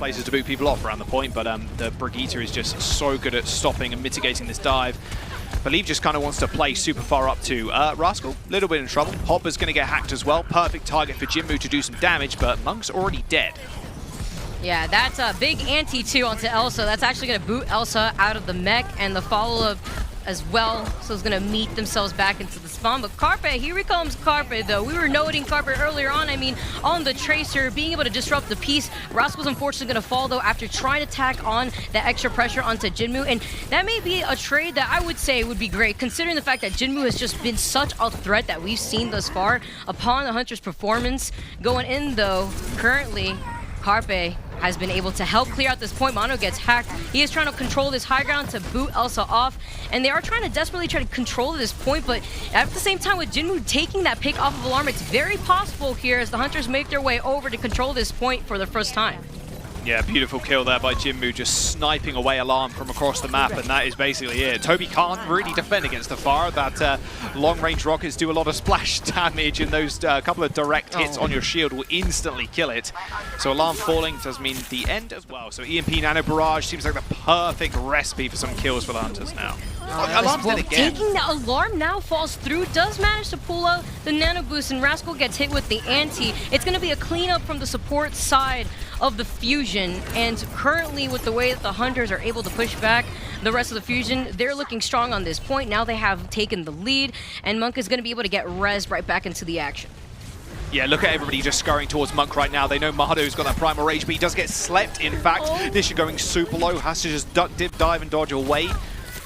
places to boot people off around the point, but the Brigitte is just so good at stopping and mitigating this dive. Believe just kind of wants to play super far up to Rascal. A little bit in trouble. Hopper's going to get hacked as well. Perfect target for Jinmu to do some damage, but Monk's already dead. Yeah, that's a big anti too onto Elsa. That's actually going to boot Elsa out of the mech, and the follow-up as well. So it's going to meet themselves back into the spawn. But Carpe, here he comes Carpe though. We were noting Carpe earlier on, I mean, on the Tracer, being able to disrupt the piece. Rascal's unfortunately going to fall though after trying to tack on that extra pressure onto Jinmu. And that may be a trade that I would say would be great, considering the fact that Jinmu has just been such a threat that we've seen thus far upon the Hunter's performance. Going in though, currently, Carpe has been able to help clear out this point. Mono gets hacked. He is trying to control this high ground to boot Elsa off, and they are trying to desperately try to control this point, but at the same time with Jinmu taking that pick off of Alarm, it's very possible here as the Hunters make their way over to control this point for the first time. Yeah, beautiful kill there by Jinmu, just sniping away Alarm from across the map, and that is basically it. Toby can't really defend against the fire. That long-range rockets do a lot of splash damage, and those couple of direct hits on your shield will instantly kill it. So Alarm falling does mean the end as well. So EMP Nano Barrage seems like the perfect recipe for some kills for the Hunters now. Alarm's dead again. Taking the Alarm now falls through, does manage to pull out the Nano Boost, and Rascal gets hit with the anti. It's going to be a cleanup from the support side of the Fusion, and currently with the way that the Hunters are able to push back the rest of the Fusion, they're looking strong on this point. Now they have taken the lead, and Monk is going to be able to get rezzed right back into the action. Yeah, look at everybody just scurrying towards Monk right now. They know Mahado's got that Primal Rage, but he does get slept, in fact. Nisha going super low, has to just duck, dip, dive, and dodge away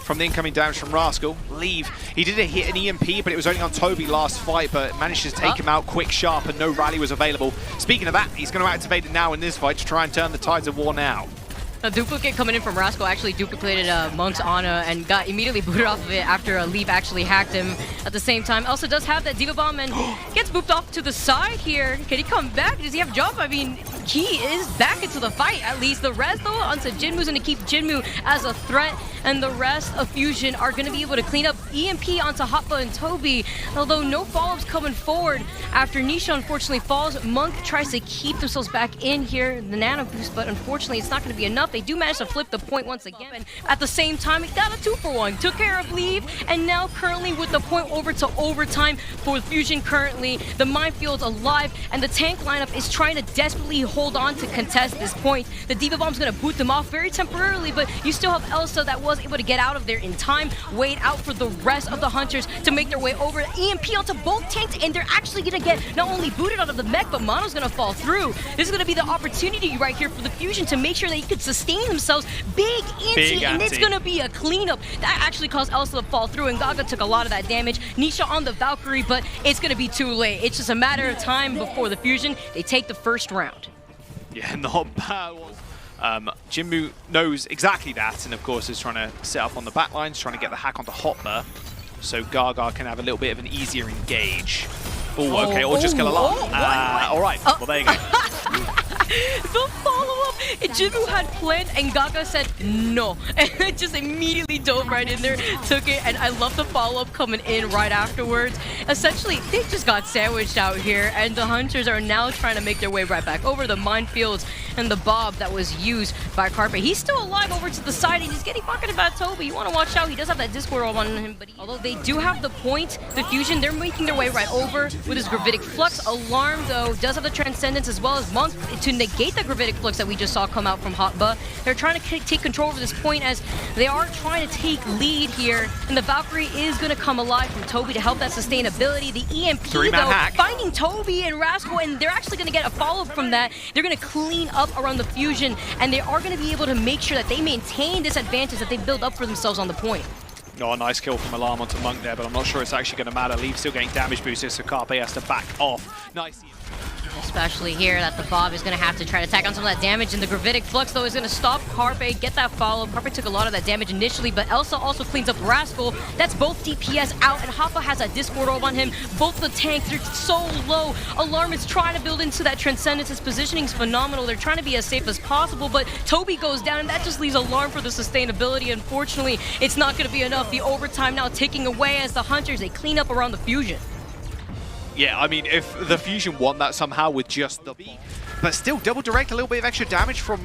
from the incoming damage from Rascal. Leave. He did hit an EMP, but it was only on Toby last fight, but managed to take him out quick, sharp, and no rally was available. Speaking of that, he's going to activate it now in this fight to try and turn the tides of war now. A duplicate coming in from Rascal actually duplicated Monk's Ana and got immediately booted off of it after Leave actually hacked him at the same time. Also does have that Diva Bomb and gets booped off to the side here. Can he come back? Does he have jump? I mean, he is back into the fight at least. The rest though onto Jinmu's going to keep Jinmu as a threat, and the rest of Fusion are going to be able to clean up EMP onto Hoppa and Toby, although no follow-ups coming forward after Nisha unfortunately falls. Monk tries to keep themselves back in here, the Nano Boost, but unfortunately it's not going to be enough. They do manage to flip the point once again, and at the same time he got a 2-for-1, took care of Leave, and now currently with the point over to overtime for Fusion. Currently the Minefield's alive, and the tank lineup is trying to desperately hold on to contest this point. The Diva Bomb's going to boot them off very temporarily, but you still have Elsa that was able to get out of there in time. Wait out for the rest of the Hunters to make their way over. EMP onto both tanks, and they're actually going to get not only booted out of the mech, but Mono's going to fall through. This is going to be the opportunity right here for the Fusion to make sure that he could sustain themselves. Big anti, and it's going to be a cleanup. That actually caused Elsa to fall through, and Gaga took a lot of that damage. Nisha on the Valkyrie, but it's going to be too late. It's just a matter of time before the Fusion, they take the first round. Yeah, not bad. Jinmu knows exactly that, and of course is trying to set up on the back lines, trying to get the hack onto Hopper, so Gaga can have a little bit of an easier engage. Oh, okay, or just kill Alarm. All right, well there you go. The follow-up, Jinmu had planned, and Gaga said no, and it just immediately dove right in there, took it, and I love the follow-up coming in right afterwards. Essentially, they just got sandwiched out here, and the Hunters are now trying to make their way right back over the minefields and the Bob that was used by Carpe. He's still alive over to the side, and he's getting pocketed by Toby. You want to watch out. He does have that Discord orb on him, but although they do have the point, the Fusion, they're making their way right over with his Gravitic Flux. Alarm, though, does have the Transcendence as well as Monk to negate the Gravitic Flux that we just saw come out from Hotba. They're trying to take control over this point as they are trying to take lead here, and the Valkyrie is going to come alive from Toby to help that sustainability. The EMP, though, finding Toby and Rascal, and they're actually going to get a follow-up from that. They're going to clean up around the Fusion, and they are going to be able to make sure that they maintain this advantage that they build up for themselves on the point. Oh, a nice kill from Alarm onto Monk there, but I'm not sure it's actually going to matter. Leave still getting damage boosted, so Carpe has to back off. Nice. Especially here that the Bob is going to have to try to attack on some of that damage, and the Gravitic Flux, though, is going to stop Carpe, get that follow. Carpe took a lot of that damage initially, but Elsa also cleans up Rascal. That's both DPS out, and Hoppa has a Discord orb on him. Both the tanks, they're so low. Alarm is trying to build into that Transcendence. His positioning is phenomenal. They're trying to be as safe as possible, but Toby goes down, and that just leaves Alarm for the sustainability. Unfortunately, it's not going to be enough. The overtime now ticking away as the Hunters, they clean up around the Fusion. Yeah, I mean, if the Fusion won that somehow with just the... But still, double direct, a little bit of extra damage from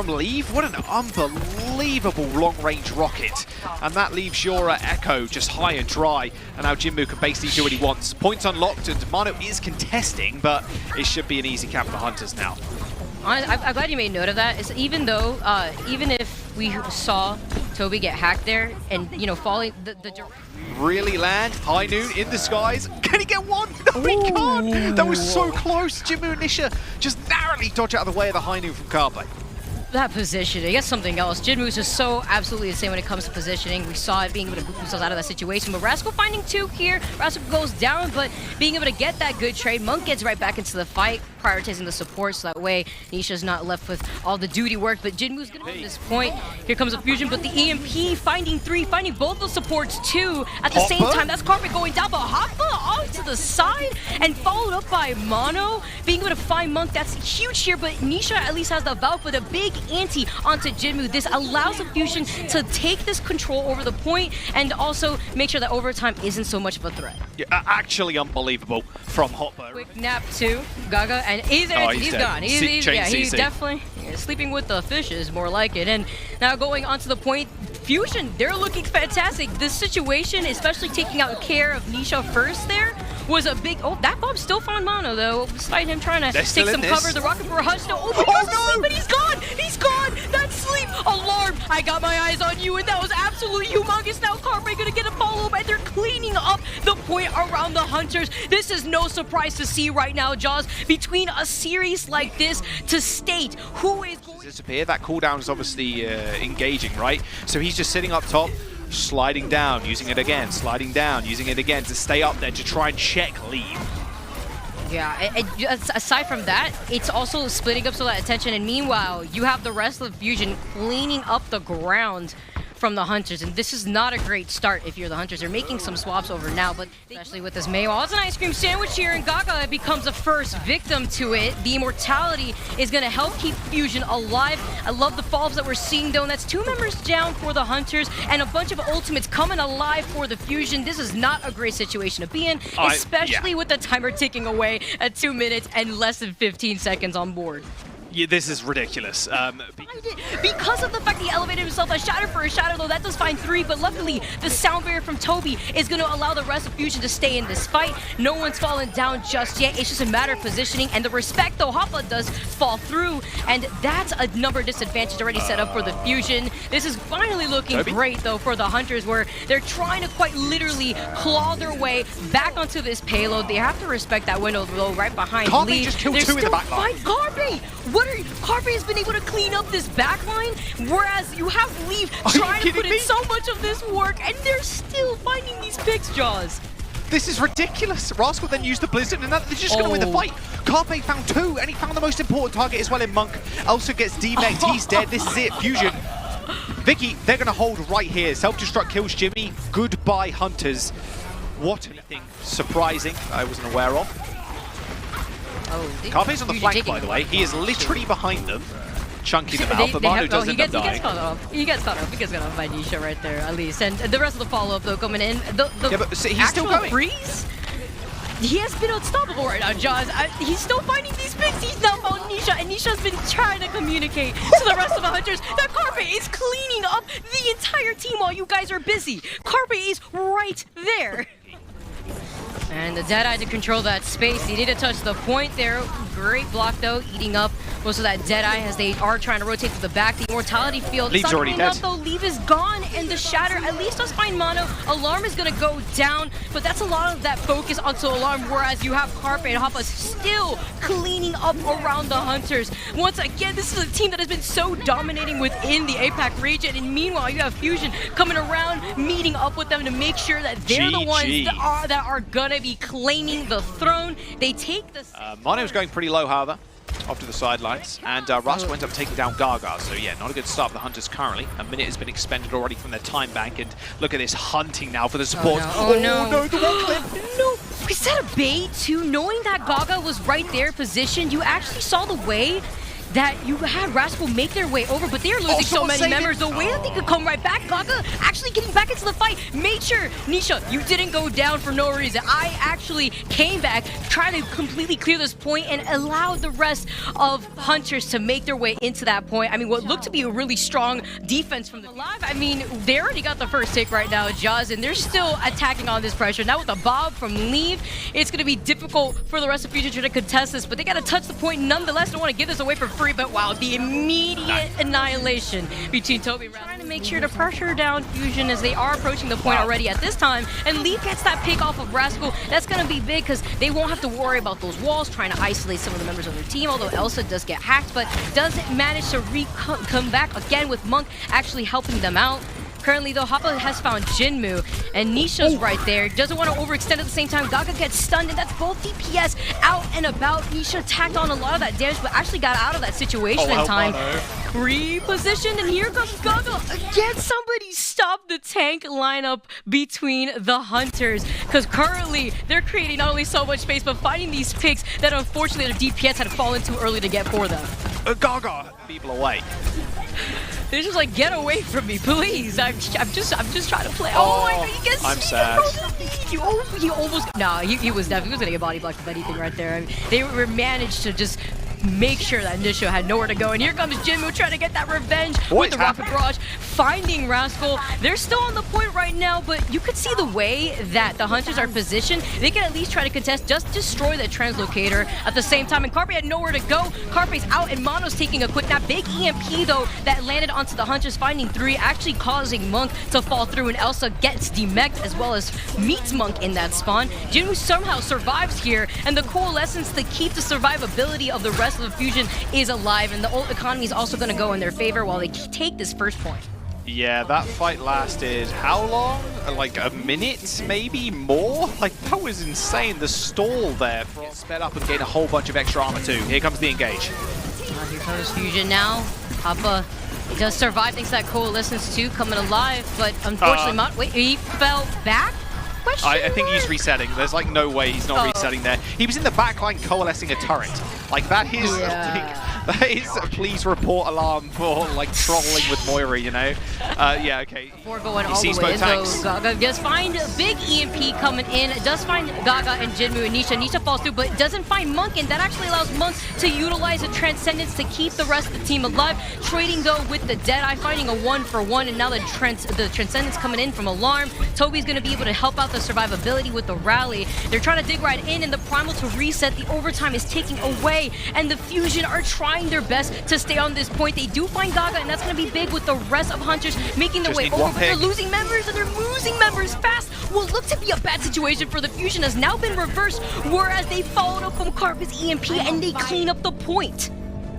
Leave. What an unbelievable long-range rocket. And that leaves your Echo just high and dry. And now Jinmu can basically do what he wants. Points unlocked, and Mano is contesting, but it should be an easy cap for the Hunters now. I'm glad you made note of that. It's even though, even if we saw Toby get hacked there and, you know, falling the really land, High Noon in the skies. Can he get one? No, he can't. That was so close. Jinmu and Nisha just narrowly dodge out of the way of the High Noon from Carpe. That positioning, I guess something else. Jinmu's just so absolutely insane when it comes to positioning. We saw it being able to boot themselves out of that situation. But Rascal finding two here. Rascal goes down, but being able to get that good trade. Monk gets right back into the fight, prioritizing the support so that way Nisha's not left with all the duty work. But Jinmu's gonna at this point. Here comes a fusion, but the EMP finding three, finding both the supports too at the same time. That's Carpet going down, but Hoppa off to the side and followed up by Mono. Being able to find Monk, that's huge here, but Nisha at least has the Valve with a big anti onto Jinmu. This allows the Fusion to take this control over the point and also make sure that overtime isn't so much of a threat. Yeah, actually unbelievable from Hopper. Quick nap to Gaga, and he's gone. He's definitely sleeping with the fishes, more like it. And now going onto the point, Fusion, they're looking fantastic. This situation, especially taking out care of Nisha first there, was a big... Oh, that bomb still found Mono, though, despite him trying to take some cover. The rocket for a hush. No, but no! But he's gone! He's gone! That's sleep! Alarm! I got my eyes on you, and that was absolutely humongous. Now Carpe gonna get a follow-up, and they're cleaning up the point around the Hunters. This is no surprise to see right now, Jaws, between a series like this to state who is going to disappear. That cooldown is obviously engaging, right? So he's just sitting up top, sliding down, using it again, sliding down, using it again to stay up there to try and check Leave. Yeah, aside from that, it's also splitting up so that attention, and meanwhile, you have the rest of the Fusion cleaning up the ground from the Hunters, and this is not a great start if you're the Hunters. They're making some swaps over now, but especially with this Mayhem. It's an ice cream sandwich here, and Gaga becomes the first victim to it. The immortality is going to help keep Fusion alive. I love the follow-ups that we're seeing, though, and that's 2 members down for the Hunters, and a bunch of ultimates coming alive for the Fusion. This is not a great situation to be in, especially with the timer ticking away at 2 minutes and less than 15 seconds on board. Yeah, this is ridiculous. Because of the fact he elevated himself a shatter for a shatter, though, that does find 3, but luckily the sound barrier from Toby is going to allow the rest of Fusion to stay in this fight. No one's fallen down just yet. It's just a matter of positioning, and the respect, though, Hoppa does fall through, and that's a number disadvantage already set up for the Fusion. This is finally looking great, though, for the Hunters, where they're trying to quite literally claw their way back onto this payload. They have to respect that window, though, right behind Carpe Lee. just killed 2 in the back line. Carpe! Carpe has been able to clean up this backline, whereas you have Leave trying to put in so much of this work, and they're still finding these picks, Jaws. This is ridiculous. Rascal then used the Blizzard, and they're just going to win the fight. Carpe found 2, and he found the most important target as well in Monk. Also gets D-Mech, he's dead. This is it, Fusion. Vicky, they're going to hold right here. Self-destruct kills Jimmy. Goodbye, Hunters. What anything surprising I wasn't aware of. Carpe's on the flank, by the way. He is literally behind them, chunking them out, but Manu does end up dying. He gets caught off by Nisha right there, at least. And the rest of the follow-up, though, coming in. Yeah, but see, he's still going. Freeze? He has been unstoppable right now, Jaws. He's still finding these picks. He's now found Nisha, and Nisha's been trying to communicate to the rest of the Hunters that Carpe is cleaning up the entire team while you guys are busy. Carpe is right there. And the Deadeye to control that space. He didn't touch the point there. Great block, though, eating up most of that Deadeye as they are trying to rotate to the back. The Immortality field. Leave's already dead. Though. Leave is gone, and the Shatter at least does find Mono. Alarm is going to go down, but that's a lot of that focus onto Alarm, whereas you have Carpe and Hoppa still cleaning up around the Hunters. Once again, this is a team that has been so dominating within the APAC region, and meanwhile, you have Fusion coming around, meeting up with them to make sure that they're the ones that are going to be claiming the throne. They take the... Mono's going pretty low, however, off to the sidelines, and Rascal ends up taking down Gaga, so yeah, not a good start for the Hunters currently. A minute has been expended already from their time bank, and look at this hunting now for the support. Oh no, the wall clip! No, is that a bait too? Knowing that Gaga was right there positioned, you actually saw the way that you had Rascal make their way over, but they are losing so many members. The way that they could come right back, Gaga actually getting back into the fight, made sure, Nisha, you didn't go down for no reason. I actually came back, trying to completely clear this point and allowed the rest of Hunters to make their way into that point. I mean, what looked to be a really strong defense from the live. I mean, they already got the first take right now, Jaws, and they're still attacking on this pressure. Now with the Bob from Leave, it's going to be difficult for the rest of Fusion to contest this, but they got to touch the point nonetheless. Don't want to give this away for free, but wow, the immediate annihilation between Toby and trying to make sure to pressure down Fusion as they are approaching the point already at this time, and Leaf gets that pick off of Rascal. That's going to be big because they won't have to worry about those walls trying to isolate some of the members of their team, although Elsa does get hacked, but doesn't manage to come back again with Monk actually helping them out. Currently, though, Hoppa has found Jinmu, and Nisha's right there. Doesn't want to overextend at the same time. Gaga gets stunned, and that's both DPS out and about. Nisha tacked on a lot of that damage, but actually got out of that situation in time. Repositioned, and here comes Gaga. Again, somebody stop the tank lineup between the Hunters, because currently, they're creating not only so much space, but finding these picks that unfortunately the DPS had fallen too early to get for them. Gaga, people away. They're just like, get away from me, please. I'm just trying to play. Oh my god, you can I'm see sad. He almost. Nah, he was definitely gonna get body blocked with anything right there. I mean, they were managed to just make sure that Nisha had nowhere to go. And here comes Jinmu trying to get that revenge with the Rocket Barrage, finding Rascal. They're still on the point right now, but you could see the way that the Hunters are positioned. They can at least try to contest, just destroy the translocator at the same time. And Carpe had nowhere to go. Carpe's out, and Mono's taking a quick nap. Big EMP, though, that landed onto the Hunters, finding 3, actually causing Monk to fall through, and Elsa gets demeched as well as meets Monk in that spawn. Jinmu somehow survives here, and the Coalescence to keep the survivability of the rest of the Fusion is alive, and the ult economy is also going to go in their favor while they take this first point. Yeah, that fight lasted how long? Like a minute, maybe more? Like, that was insane. The stall there. Sped up and gain a whole bunch of extra armor too. Here comes the engage. Here comes Fusion now. Hoppa does survive thanks to that Coalescence too, coming alive, but unfortunately, wait, he fell back? I think he's resetting. There's like no way he's not resetting there. He was in the backline coalescing a turret. Like that is, that is a please report alarm for like trolling with Moira, you know? Yeah, okay. Before going all the way in though, Gaga does find a big EMP coming in. Does find Gaga and Jinmu and Nisha. Nisha falls through, but doesn't find Monk, and that actually allows Monk to utilize a Transcendence to keep the rest of the team alive. Trading though with the Deadeye, finding a 1-for-1, and now the Transcendence coming in from Alarm. Toby's going to be able to help out the survivability with the rally. They're trying to dig right in, and the Primal to reset. The overtime is taking away, and the Fusion are trying their best to stay on this point. They do find Gaga, and that's going to be big with the rest of Hunters making their way over, but they're losing members, and they're losing members fast. What looked to be a bad situation for the Fusion has now been reversed, whereas they followed up from Carpet's EMP, and they clean up the point.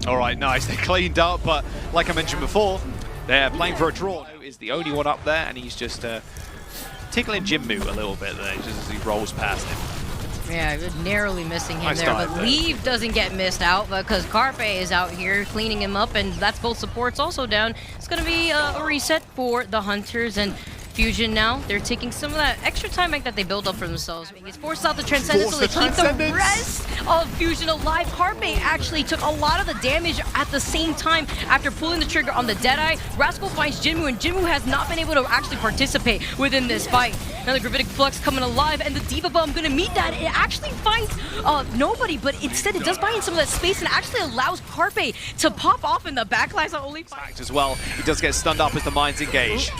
All right, nice. They cleaned up, but like I mentioned before, they're playing for a draw. Is the only one up there, and he's just tickling Jinmu a little bit there, just as he rolls past him. Yeah, narrowly missing him there, but Leave doesn't get missed out because Carpe is out here cleaning him up, and that's both supports also down. It's going to be a reset for the Hunters, and Fusion now, they're taking some of that extra time that they build up for themselves. It's forced out the Transcendence so they keep the rest of Fusion alive. Carpe actually took a lot of the damage at the same time after pulling the trigger on the Deadeye. Rascal finds Jinmu, and Jinmu has not been able to actually participate within this fight. Now the Gravitic Flux coming alive, and the Diva Bomb gonna meet that. It actually finds nobody, but instead it does buy in some of that space and actually allows Carpe to pop off in the backlines on only 5. As well, he does get stunned up as the mines engage.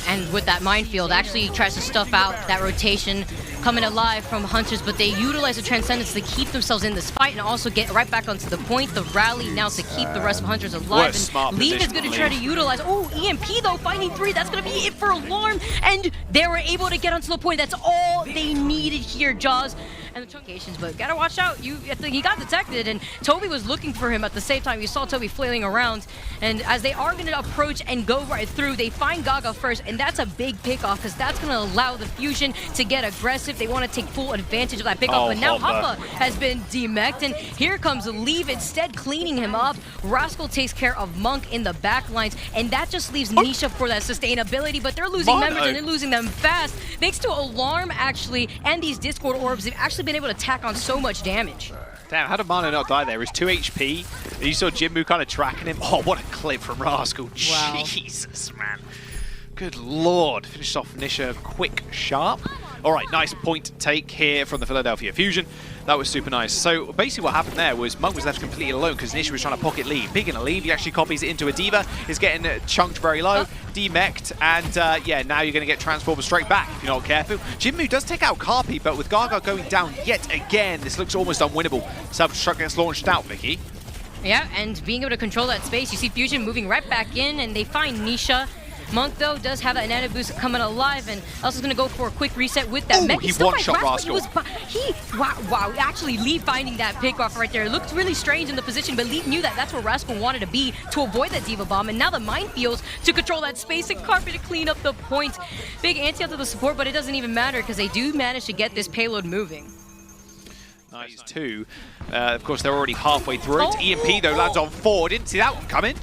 And with that minefield, actually tries to stuff out that rotation coming alive from Hunters, but they utilize the Transcendence to keep themselves in this fight and also get right back onto the point. The rally now to keep the rest of Hunters alive. And Leave is going to try to utilize. Oh, EMP though, finding 3. That's going to be it for Alarm. And they were able to get onto the point. That's all they needed here, Jaws. And the truncations, but gotta watch out. He got detected, and Toby was looking for him at the same time. You saw Toby flailing around, and as they are going to approach and go right through, they find Gaga first, and that's a big pickoff because that's going to allow the Fusion to get aggressive. They want to take full advantage of that pickoff, but now Hoppa has been demeched, and here comes Leave instead cleaning him up. Rascal takes care of Monk in the back lines, and that just leaves Nisha for that sustainability, but they're losing members, and they're losing them fast. Thanks to Alarm, actually, and these Discord orbs, they've actually been able to tack on so much damage. Damn, how did Mano not die there? He's 2 HP. And you saw Jinmu kind of tracking him. Oh, what a clip from Rascal. Wow. Jesus, man. Good lord. Finished off Nisha quick, sharp. All right, nice point take here from the Philadelphia Fusion. That was super nice. So basically what happened there was Monk was left completely alone because Nisha was trying to pocket lead. Big in a lead, he actually copies it into a Diva. Is getting chunked very low, demech'd, and yeah, now you're going to get transformed straight back if you're not careful. Jinmu does take out Karpi, but with Gaga going down yet again, this looks almost unwinnable. Self-destruct gets launched out, Vicky. Yeah, and being able to control that space, you see Fusion moving right back in, and they find Nisha. Monk, though, does have that nano boost coming alive, and also going to go for a quick reset with that mech. He one-shot Rascal. Wow, actually, Lee finding that pick off right there. It looked really strange in the position, but Lee knew that that's where Rascal wanted to be to avoid that Diva Bomb, and now the minefields to control that space, and Carpet to clean up the point. Big anti out to the support, but it doesn't even matter because they do manage to get this payload moving. Nice, too. Of course, they're already halfway through it. EMP, though, lands on 4. Didn't see that one coming.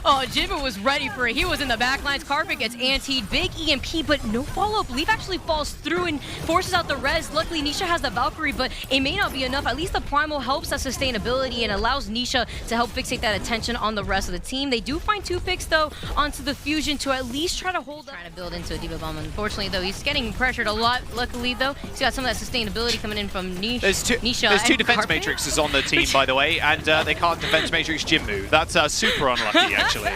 Oh, Jimbo was ready for it. He was in the backlines. Carpet gets antied. Big EMP, but no follow-up. Leaf actually falls through and forces out the res. Luckily, Nisha has the Valkyrie, but it may not be enough. At least the Primal helps that sustainability and allows Nisha to help fixate that attention on the rest of the team. They do find 2 picks, though, onto the Fusion to at least try to hold up. Trying to build into a Diva Bomb. Unfortunately, though, he's getting pressured a lot. Luckily, though, he's got some of that sustainability coming in from Nisha. There's 2 defense matrices on the team, by the way, and they can't defense matrix Jinmu. That's super unlucky, actually.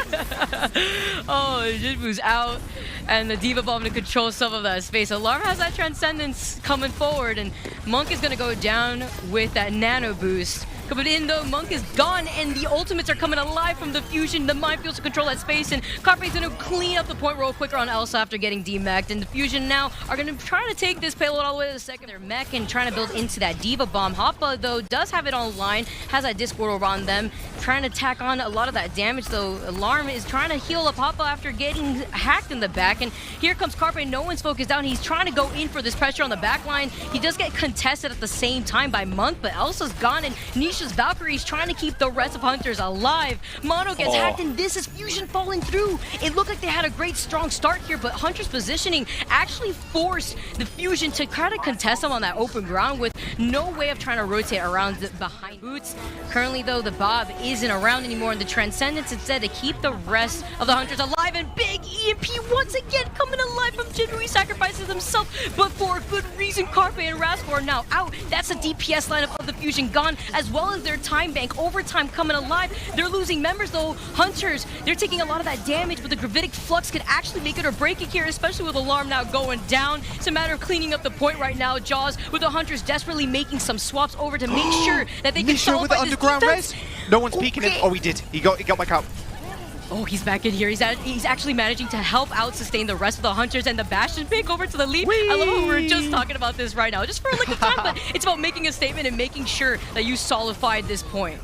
Oh, Jinmu's out, and the Diva Bomb to control some of that space. Alarm has that Transcendence coming forward, and Monk is going to go down with that Nano Boost. Coming in, though, Monk is gone, and the ultimates are coming alive from the Fusion. The minefields to control that space, and Carpe's going to clean up the point roll quicker on Elsa after getting demech'd. And the Fusion now are going to try to take this payload all the way to the second. They're mech and trying to build into that Diva Bomb. Hoppa, though, does have it online, has that Discord over on them, trying to tack on a lot of that damage, though. Alarm is trying to heal up Hoppa after getting hacked in the back, and here comes Carpe. No one's focused down. He's trying to go in for this pressure on the back line. He does get contested at the same time by Monk, but Elsa's gone, and Nisha's Valkyrie is trying to keep the rest of Hunters alive. Mono gets hacked, and this is Fusion falling through. It looked like they had a great, strong start here, but Hunter's positioning actually forced the Fusion to kind of contest them on that open ground with no way of trying to rotate around behind Boots. Currently, though, the Bob isn't around anymore, and the Transcendence instead to keep the rest of the Hunters alive, and big EMP once again coming alive from Jinmu. He sacrifices himself, but for a good reason. Carpe and Rascal are now out. That's the DPS lineup of the Fusion gone, as well as their time bank. Overtime coming alive. They're losing members, though. Hunters, they're taking a lot of that damage, but the Gravitic Flux could actually make it or break it here, especially with Alarm now going down. It's a matter of cleaning up the point right now. Jaws, with the Hunters desperately making some swaps over to make sure that they can solve with the underground res. No one's peeking him. Oh, he did. He got back out. Oh, he's back in here. He's actually managing to help out sustain the rest of the Hunters, and the Bastion pick over to the lead. I love how we're just talking about this right now, just for a little time, but it's about making a statement and making sure that you solidified this point.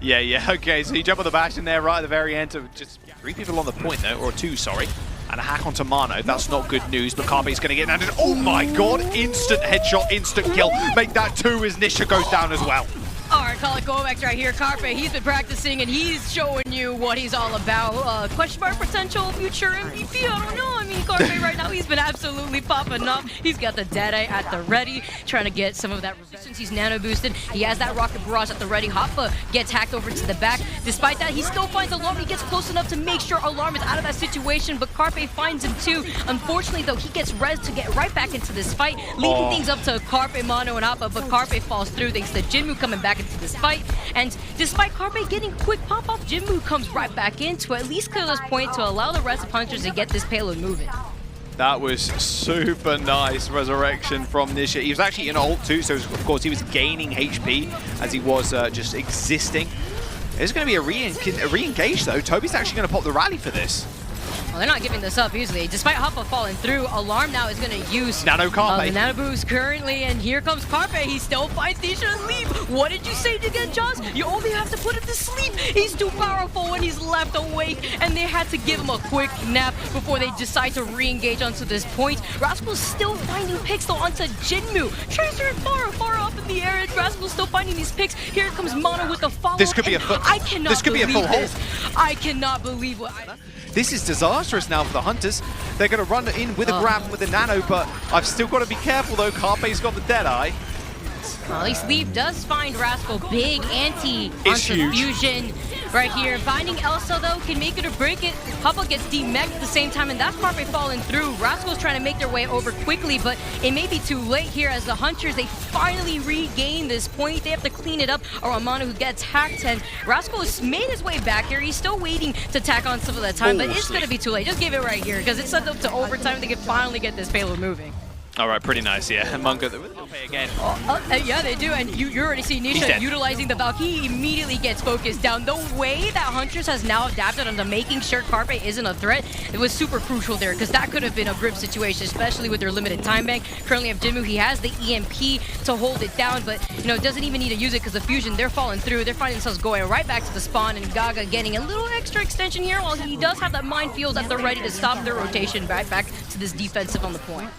Yeah, okay, so you jump on the Bastion there right at the very end of just 3 people on the point, though, or 2, sorry. And a hack onto Mano. That's not good news, but Carpe's going to get landed. Oh my god, instant headshot, instant kill. Make that 2 as Nisha goes down as well. Alright, call it Kovacs right here. Carpe, he's been practicing and he's showing you what he's all about. Question mark potential future MVP, I don't know. I mean, Carpe right now, he's been absolutely popping up. He's got the Deadeye at the ready, trying to get some of that resistance. He's nano boosted. He has that Rocket Barrage at the ready. Hoppa gets hacked over to the back. Despite that, he still finds Alarm. He gets close enough to make sure Alarm is out of that situation, but Carpe finds him too. Unfortunately, though, he gets res to get right back into this fight, leaving things up to Carpe, Mono, and Hoppa, but Carpe falls through thanks to Jinmu coming back into this fight. And despite Carpe getting quick pop-off, Jinmu comes right back in to at least kill this point to allow the rest of Hunters to get this payload moving. That was super nice resurrection from Nisha. He was actually in ult too, so of course he was gaining HP as he was just existing. There's going to be a re-engage though. Toby's actually going to pop the rally for this. Well, they're not giving this up easily. Despite Hoppa falling through, Alarm now is going to use Nano Carpe. The Nano Boost currently, and here comes Carpe. He still finds Nisha and leave. What did you say to get Jaws? You only have to put him to sleep. He's too powerful when he's left awake, and they had to give him a quick nap before they decide to re-engage onto this point. Rascal's still finding picks though onto Jinmu. Transferring far up in the air, and Rascal's still finding these picks. Here comes Mono with the follow. This could be a full. I cannot this could be a full hold. I cannot believe what. This is disastrous now for the Hunters. They're going to run in with a grab with a nano, but I've still got to be careful though. Carpe's got the Deadeye. At least Leaf does find Rascal. Big anti It's onto huge. Fusion right here. Finding Elsa, though, can make it or break it. Hubba gets demeched at the same time, and that's Carpe falling through. Rascal's trying to make their way over quickly, but it may be too late here as the Hunters, they finally regain this point. They have to clean it up, or Amano who gets hacked, and Rascal has made his way back here. He's still waiting to tack on some of that time, but it's going to be too late. Just give it right here, because it's set up to overtime. They can finally get this payload moving. All right, pretty nice, yeah. Monka again. Yeah, they do, and you already see Nisha utilizing the Valk. He immediately gets focused down. The way that Hunters has now adapted onto making sure Carpe isn't a threat, it was super crucial there, because that could have been a grim situation, especially with their limited time bank. Currently have Jinmu, he has the EMP to hold it down, but doesn't even need to use it because the Fusion, they're falling through. They're finding themselves going right back to the spawn, and Gaga getting a little extra extension here, while he does have that minefield that they're ready to stop their rotation right back to this defensive on the point.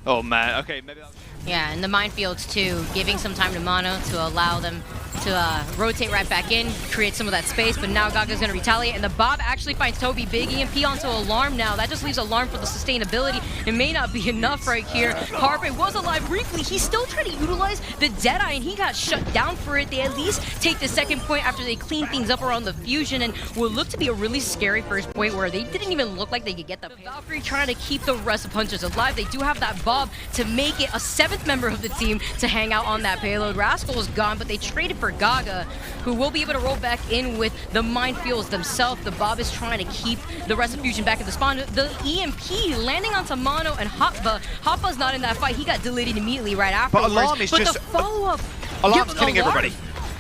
Oh man, okay, maybe that's... Yeah, and the minefields too, giving some time to Mono to allow them to rotate right back in, create some of that space, but now Gaga's going to retaliate, and the Bob actually finds Toby. Big EMP onto Alarm now. That just leaves Alarm for the sustainability. It may not be enough right here. Carpe was alive briefly. He's still trying to utilize the Deadeye, and he got shut down for it. They at least take the second point after they clean things up around the Fusion, and will look to be a really scary first point where they didn't even look like they could get the Valkyrie trying to keep the rest of Hunters alive. They do have that Bob to make it a 7th member of the team to hang out on that payload. Rascal is gone, but they traded for Gaga, who will be able to roll back in with the minefields themselves. The Bob is trying to keep the rest of Fusion back at the spawn. The EMP landing onto Mono and Hoppa. Hoppa's not in that fight. He got deleted immediately right afterwards. But Alarm is just... the follow-up... Alarm's killing everybody.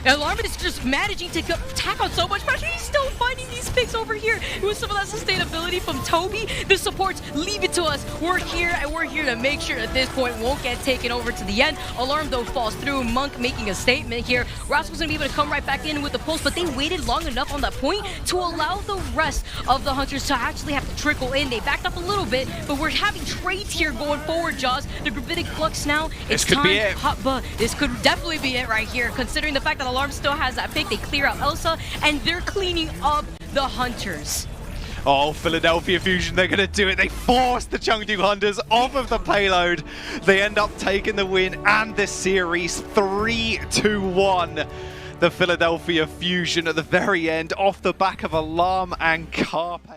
Alarm is just managing to tack on so much pressure. He's still finding these picks over here with some of that sustainability from Toby. The supports, leave it to us. We're here, and we're here to make sure that this point won't get taken over to the end. Alarm, though, falls through. Monk making a statement here. Rascal's going to be able to come right back in with the pulse, but they waited long enough on that point to allow the rest of the Hunters to actually have to trickle in. They backed up a little bit, but we're having trades here going forward, Jaws. The Gravitic Flux now. This could be it. This could definitely be it right here, considering the fact that Alarm still has that pick. They clear out Elsa, and they're cleaning up the Hunters. Oh, Philadelphia Fusion, they're going to do it. They force the Chengdu Hunters off of the payload. They end up taking the win and the series 3-1. The Philadelphia Fusion at the very end, off the back of Alarm and Carpe.